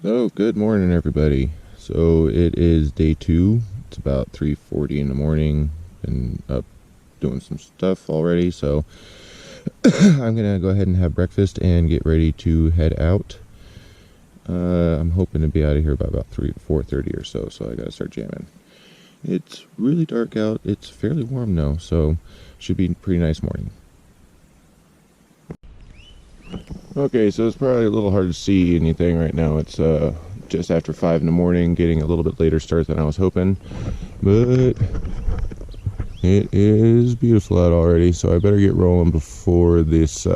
Oh, good morning, everybody. So it is day 2. It's about 3:40 in the morning. Been up doing some stuff already, so I'm gonna go ahead and have breakfast and get ready to head out. I'm hoping to be out of here by about 4:30 or so, so I gotta start jamming. It's really dark out. It's fairly warm though, so should be a pretty nice morning. Okay, so it's probably a little hard to see anything right now. It's just after 5 in the morning, getting a little bit later start than I was hoping. But it is beautiful out already, so I better get rolling before this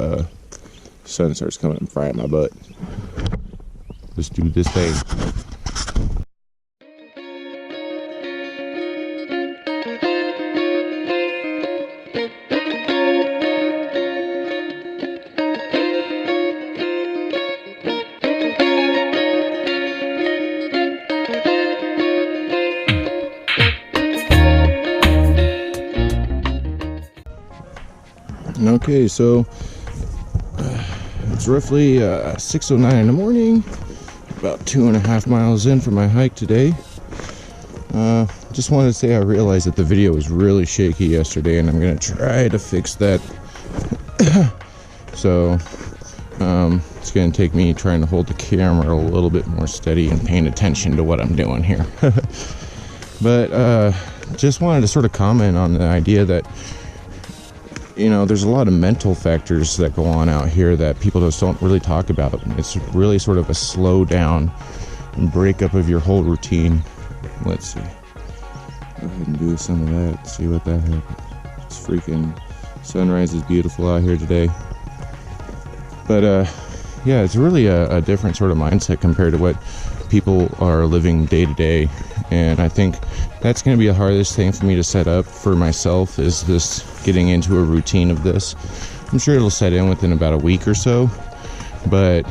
sun starts coming and frying my butt. Let's do this thing. Okay, so it's roughly 6:09 in the morning, about 2.5 miles in for my hike today. Just wanted to say I realized that the video was really shaky yesterday, and I'm going to try to fix that. So it's going to take me trying to hold the camera a little bit more steady and paying attention to what I'm doing here. But just wanted to sort of comment on the idea that, you know, there's a lot of mental factors that go on out here that people just don't really talk about. It's really sort of a slow down and breakup of your whole routine. Let's see. Go ahead and do some of that. See what that happens. It's freaking sunrise is beautiful out here today. But yeah, it's really a different sort of mindset compared to what people are living day to day. And I think that's going to be the hardest thing for me to set up for myself, is this getting into a routine of this. I'm sure it'll set in within about a week or so, but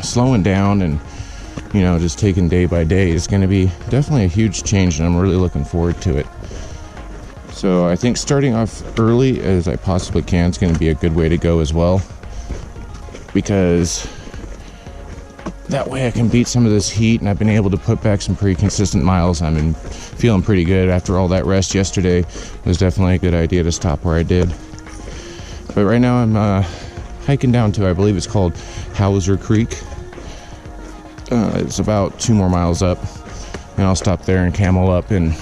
slowing down and, you know, just taking day by day is going to be definitely a huge change, and I'm really looking forward to it. So I think starting off early as I possibly can is going to be a good way to go as well, because that way I can beat some of this heat, and I've been able to put back some pretty consistent miles. I've been feeling pretty good after all that rest yesterday. It was definitely a good idea to stop where I did. But right now I'm hiking down to, I believe it's called Hauser Creek. It's about 2 more miles up, and I'll stop there and camel up and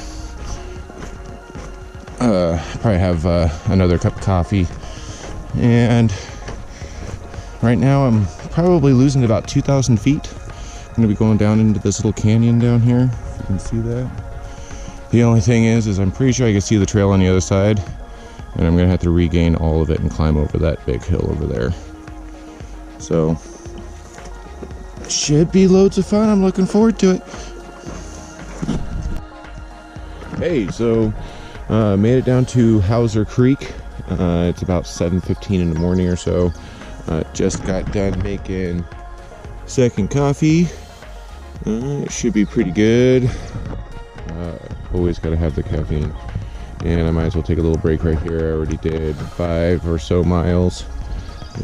probably have another cup of coffee. And right now I'm probably losing about 2,000 feet. I'm going to be going down into this little canyon down here. You can see that. The only thing is I'm pretty sure I can see the trail on the other side, and I'm going to have to regain all of it and climb over that big hill over there. So, should be loads of fun. I'm looking forward to it. Hey, so made it down to Hauser Creek. It's about 7:15 in the morning or so. Just got done making second coffee. It should be pretty good. Always got to have the caffeine. And I might as well take a little break right here. I already did 5 or so miles.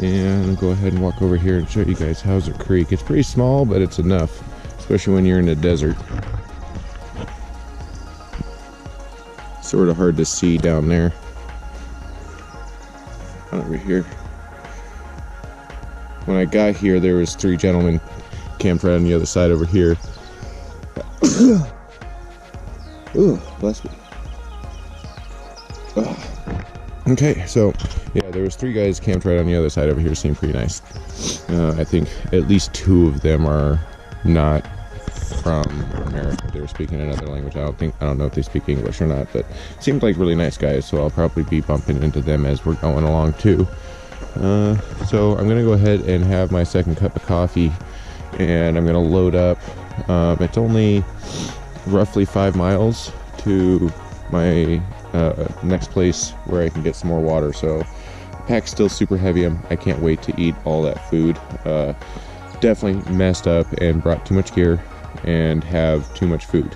And I'll go ahead and walk over here and show you guys Hauser Creek. It's pretty small, but it's enough, especially when you're in the desert. Sort of hard to see down there. Over here. When I got here, there was 3 gentlemen camped right on the other side over here. Ooh, bless me. Okay, so yeah, there was 3 guys camped right on the other side over here. Seemed pretty nice. I think at least 2 of them are not from America. They were speaking another language. I don't know if they speak English or not, but seemed like really nice guys. So I'll probably be bumping into them as we're going along too. So I'm gonna go ahead and have my second cup of coffee, and I'm gonna load up. It's only roughly 5 miles to my next place where I can get some more water. So the pack's still super heavy. I can't wait to eat all that food. Definitely messed up and brought too much gear and have too much food.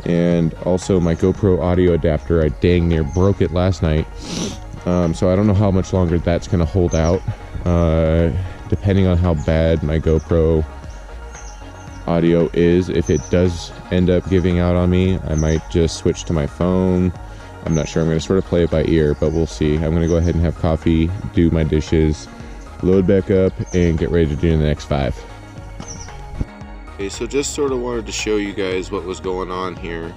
And also my GoPro audio adapter, I dang near broke it last night. So I don't know how much longer that's going to hold out. depending on how bad my GoPro audio is, if it does end up giving out on me, I might just switch to my phone. I'm not sure. I'm going to sort of play it by ear, but we'll see. I'm going to go ahead and have coffee, do my dishes, load back up, and get ready to do the next 5. Okay, so just sort of wanted to show you guys what was going on here.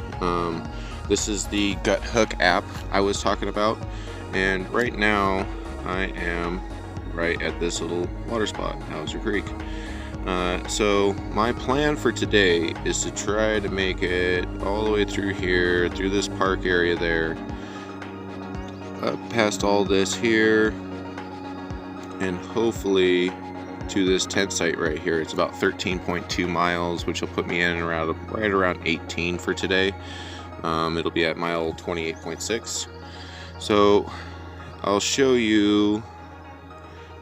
This is the Gut Hook app I was talking about, and right now I am right at this little water spot, Hauser Creek. So my plan for today is to try to make it all the way through here, through this park area there, up past all this here, and hopefully to this tent site right here. It's about 13.2 miles, which will put me in around right around 18 for today. It'll be at mile 28.6. So I'll show you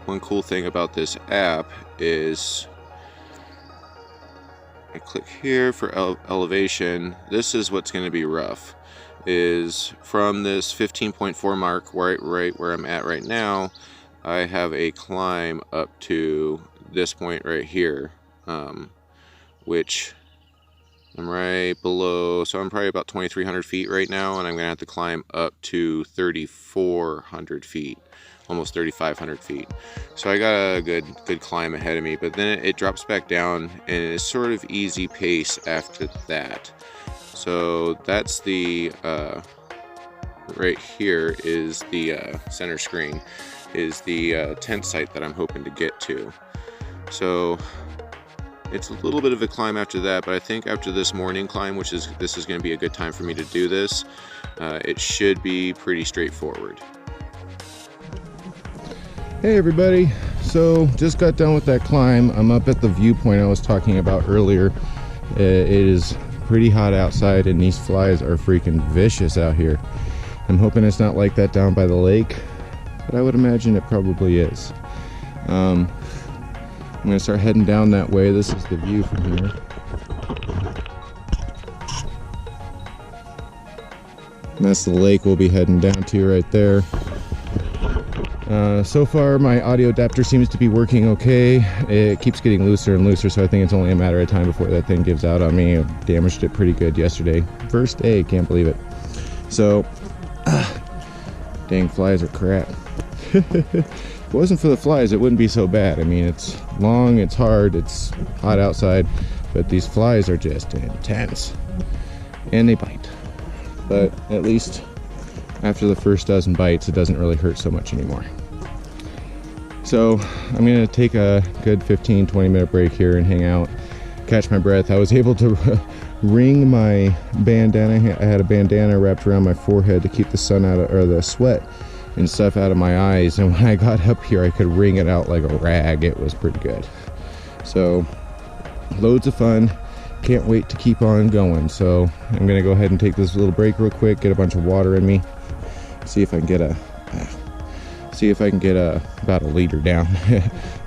one cool thing about this app is I click here for elevation. This is what's going to be rough, is from this 15.4 mark right where I'm at right now. I have a climb up to this point right here, which I'm right below, so I'm probably about 2,300 feet right now, and I'm going to have to climb up to 3,400 feet, almost 3,500 feet. So I got a good climb ahead of me, but then it drops back down, and it's sort of easy pace after that. So that's the, right here is the center screen, is the tent site that I'm hoping to get to. So it's a little bit of a climb after that, but I think after this morning climb, this is going to be a good time for me to do this, it should be pretty straightforward. Hey everybody, so just got done with that climb. I'm up at the viewpoint I was talking about earlier. It is pretty hot outside and these flies are freaking vicious out here. I'm hoping it's not like that down by the lake, but I would imagine it probably is. I'm going to start heading down that way. This is the view from here. And that's the lake we'll be heading down to right there. So far my audio adapter seems to be working okay. It keeps getting looser and looser, so I think it's only a matter of time before that thing gives out on me. I damaged it pretty good yesterday. First day, can't believe it. So, dang flies are crap. If it wasn't for the flies, it wouldn't be so bad. I mean, it's long, it's hard, it's hot outside, but these flies are just intense. And they bite. But at least after the first dozen bites, it doesn't really hurt so much anymore. So I'm going to take a good 15-20 minute break here and hang out, catch my breath. I was able to wring my bandana. I had a bandana wrapped around my forehead to keep the sun out of, or the sweat and stuff out of my eyes, and when I got up here I could wring it out like a rag. It was pretty good. So loads of fun, can't wait to keep on going. So I'm gonna go ahead and take this little break real quick, get a bunch of water in me, see if I can get about a liter down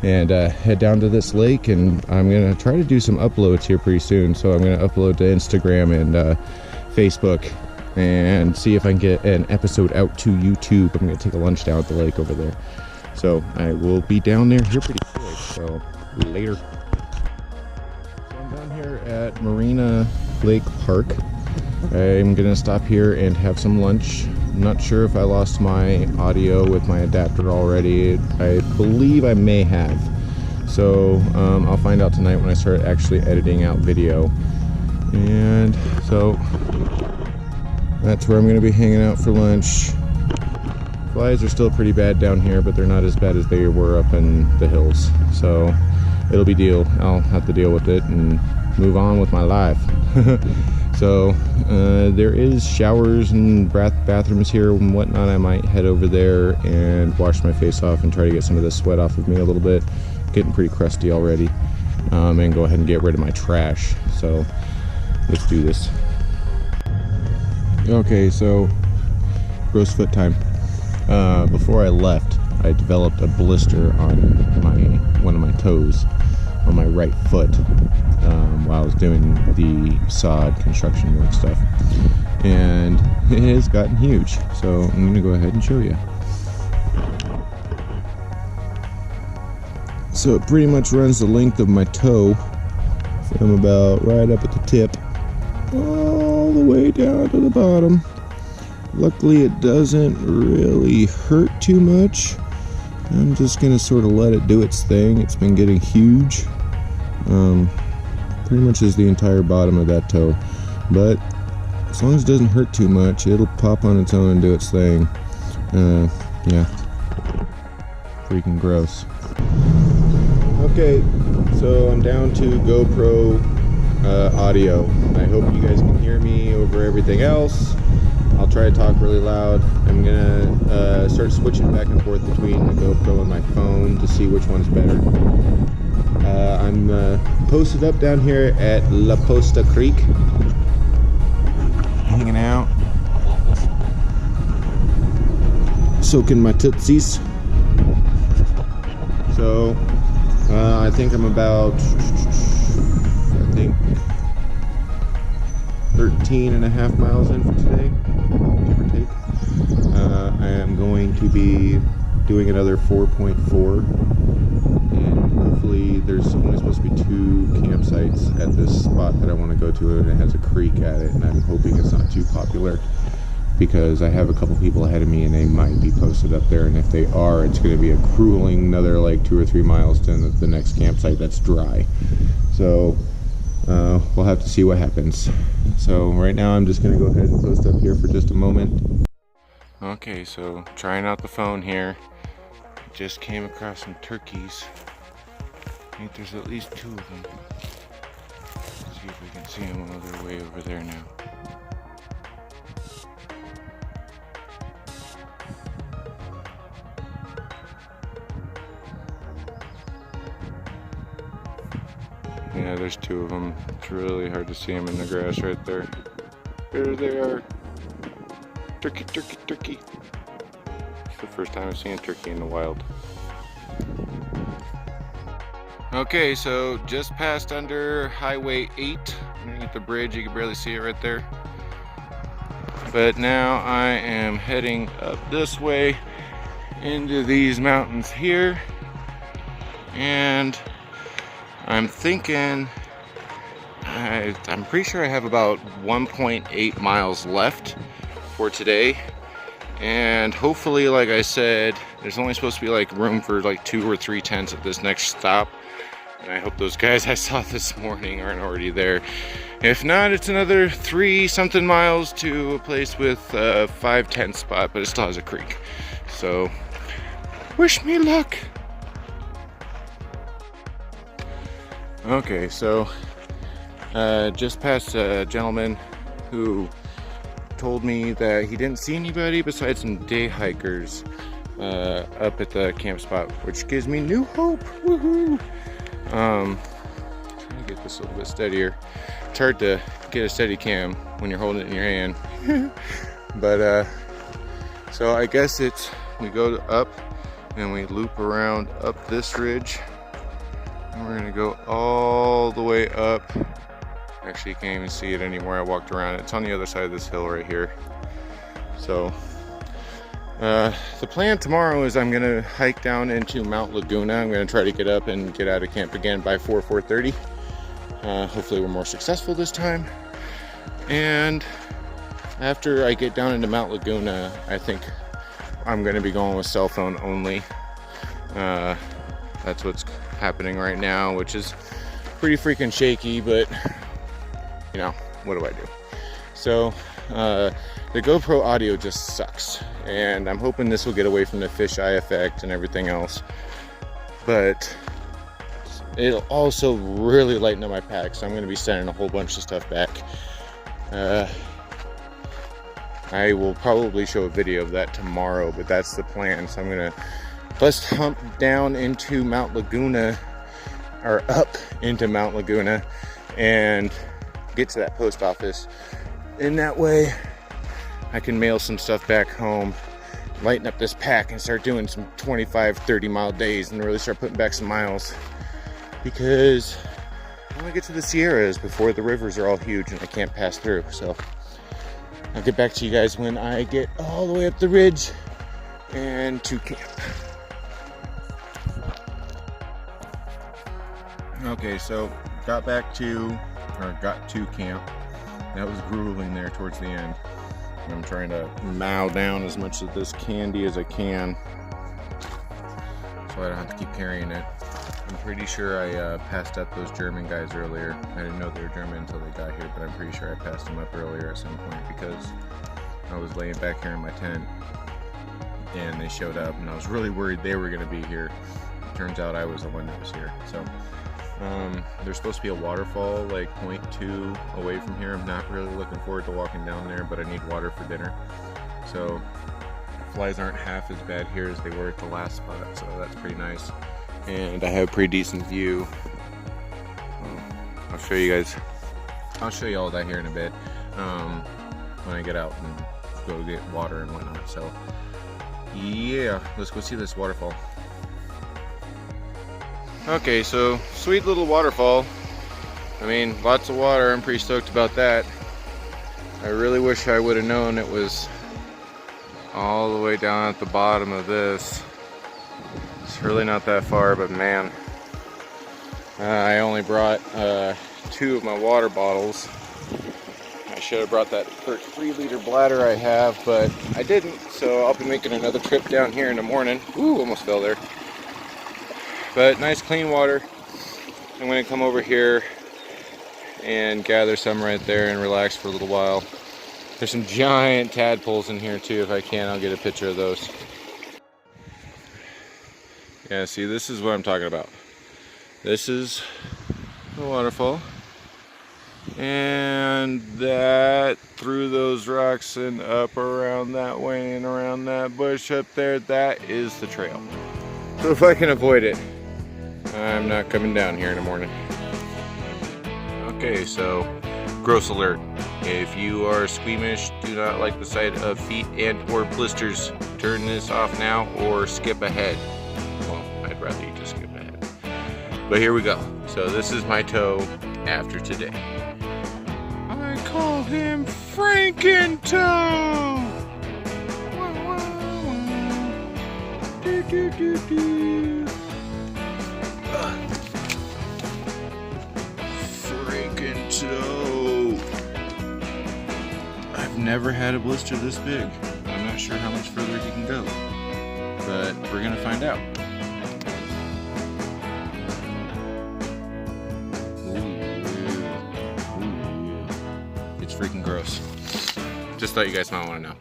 and head down to this lake. And I'm gonna try to do some uploads here pretty soon. So I'm gonna upload to Instagram and Facebook and see if I can get an episode out to YouTube. I'm going to take a lunch down at the lake over there. So I will be down there here pretty quick. So later. So I'm down here at Marina Lake Park. I'm going to stop here and have some lunch. I'm not sure if I lost my audio with my adapter already. I believe I may have. So I'll find out tonight when I start actually editing out video. And so that's where I'm going to be hanging out for lunch. Flies are still pretty bad down here, but they're not as bad as they were up in the hills. So it'll be deal. I'll have to deal with it and move on with my life. So there is showers and bathrooms here and whatnot. I might head over there and wash my face off and try to get some of the sweat off of me a little bit. Getting pretty crusty already. And go ahead and get rid of my trash. So let's do this. Okay, so gross foot time. Before I left, I developed a blister on one of my toes on my right foot while I was doing the sod construction work stuff, and it has gotten huge. So I'm gonna go ahead and show you. So it pretty much runs the length of my toe from about right up at the tip all the way down to the bottom. Luckily it doesn't really hurt too much. I'm just gonna sort of let it do its thing. It's been getting huge. Pretty much is the entire bottom of that toe. But as long as it doesn't hurt too much, it'll pop on its own and do its thing. Yeah. Freaking gross. Okay, so I'm down to GoPro audio. I hope you guys can hear me over everything else. I'll try to talk really loud. I'm gonna start switching back and forth between the GoPro and my phone to see which one's better. I'm posted up down here at La Posta Creek, hanging out, soaking my tootsies. So I think I'm about 13.5 miles in for today, give or take. I am going to be doing another 4.4, and hopefully there's only supposed to be 2 campsites at this spot that I want to go to, and it has a creek at it, and I'm hoping it's not too popular because I have a couple people ahead of me and they might be posted up there, and if they are, it's going to be a grueling another like 2 or 3 miles to the next campsite that's dry. So we'll have to see what happens. So right now I'm just going to go ahead and post up here for just a moment. Okay, so trying out the phone here. Just came across some turkeys. I think there's at least 2 of them. Let's see if we can see them while they're way over there now. Yeah, there's 2 of them. It's really hard to see them in the grass right there. There they are. Turkey, turkey, turkey. It's the first time I've seen a turkey in the wild. Okay, so just passed under Highway 8. Underneath the bridge, you can barely see it right there. But now I am heading up this way into these mountains here. And I'm thinking, I'm pretty sure I have about 1.8 miles left for today, and hopefully, like I said, there's only supposed to be like room for like 2 or 3 tents at this next stop, and I hope those guys I saw this morning aren't already there. If not, it's another 3 something miles to a place with a 5 tent spot, but it still has a creek. So wish me luck. Okay, so just passed a gentleman who told me that he didn't see anybody besides some day hikers up at the camp spot, which gives me new hope. Woohoo! Trying to get this a little bit steadier. It's hard to get a steady cam when you're holding it in your hand. But so I guess we go up and we loop around up this ridge. And we're gonna go all the way up. Actually, you can't even see it anymore. I walked around it. It's on the other side of this hill right here. So the plan tomorrow is I'm gonna hike down into Mount Laguna. I'm gonna try to get up and get out of camp again by 4:30. Hopefully we're more successful this time. And after I get down into Mount Laguna, I think I'm gonna be going with cell phone only. That's what's happening right now, which is pretty freaking shaky, but you know, what do I do? So the GoPro audio just sucks, and I'm hoping this will get away from the fisheye effect and everything else, but it'll also really lighten up my pack, so I'm going to be sending a whole bunch of stuff back. I will probably show a video of that tomorrow, but that's the plan. So I'm going to bust hump down into Mount Laguna, or up into Mount Laguna, and get to that post office. In that way, I can mail some stuff back home, lighten up this pack, and start doing some 25-30 mile days and really start putting back some miles, because I want to get to the Sierras before the rivers are all huge and I can't pass through. So I'll get back to you guys when I get all the way up the ridge and to camp. Okay, so got to camp. That was grueling there towards the end. I'm trying to mow down as much of this candy as I can so I don't have to keep carrying it. I'm pretty sure I passed up those German guys earlier. I didn't know they were German until they got here, but I'm pretty sure I passed them up earlier at some point because I was laying back here in my tent and they showed up, and I was really worried they were going to be here. It turns out I was the one that was here. So there's supposed to be a waterfall like 0.2 away from here. I'm not really looking forward to walking down there, but I need water for dinner. So flies aren't half as bad here as they were at the last spot, so that's pretty nice. And I have a pretty decent view. I'll show you guys. I'll show you all that here in a bit when I get out and go get water and whatnot. So yeah, let's go see this waterfall. Okay, so sweet little waterfall. I mean, lots of water. I'm pretty stoked about that. I really wish I would have known it was all the way down at the bottom of this. It's really not that far, but man, I only brought 2 of my water bottles. I should have brought that 3-liter bladder I have, but I didn't, so I'll be making another trip down here in the morning. Ooh, almost fell there. But nice clean water. I'm going to come over here and gather some right there and relax for a little while. There's some giant tadpoles in here too. If I can, I'll get a picture of those. Yeah, see, this is what I'm talking about. This is the waterfall. And that through those rocks and up around that way and around that bush up there, that is the trail. So if I can avoid it, I'm not coming down here in the morning. Okay, so gross alert. If you are squeamish, do not like the sight of feet and or blisters, turn this off now or skip ahead. Well, I'd rather you just skip ahead. But here we go. So this is my toe after today. I call him Franken-Toe. Do, do, do, do. Franken-Toe. I've never had a blister this big. I'm not sure how much further he can go, but we're gonna find out. Ooh, it's freaking gross. Just thought you guys might want to know.